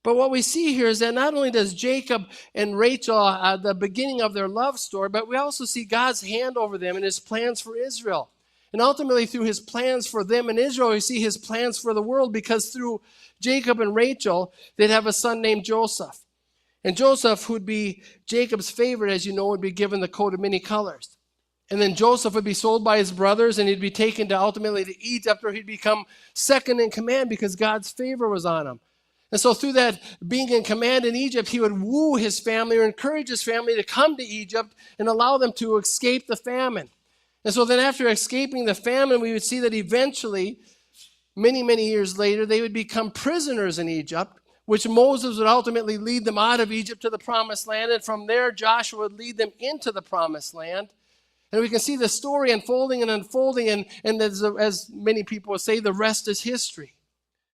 But what we see here is that not only does Jacob and Rachel, the beginning of their love story, but we also see God's hand over them and his plans for Israel. And ultimately, through his plans for them in Israel, we see his plans for the world, because through Jacob and Rachel, they'd have a son named Joseph. And Joseph, who'd be Jacob's favorite, as you know, would be given the coat of many colors. And then Joseph would be sold by his brothers, and he'd be taken to ultimately to Egypt, where he'd become second in command because God's favor was on him. And so through that being in command in Egypt, he would woo his family or encourage his family to come to Egypt and allow them to escape the famine. And so then after escaping the famine, we would see that eventually, many, many years later, they would become prisoners in Egypt, which Moses would ultimately lead them out of Egypt to the promised land. And from there, Joshua would lead them into the promised land. And we can see the story unfolding and unfolding. And as many people would say, the rest is history.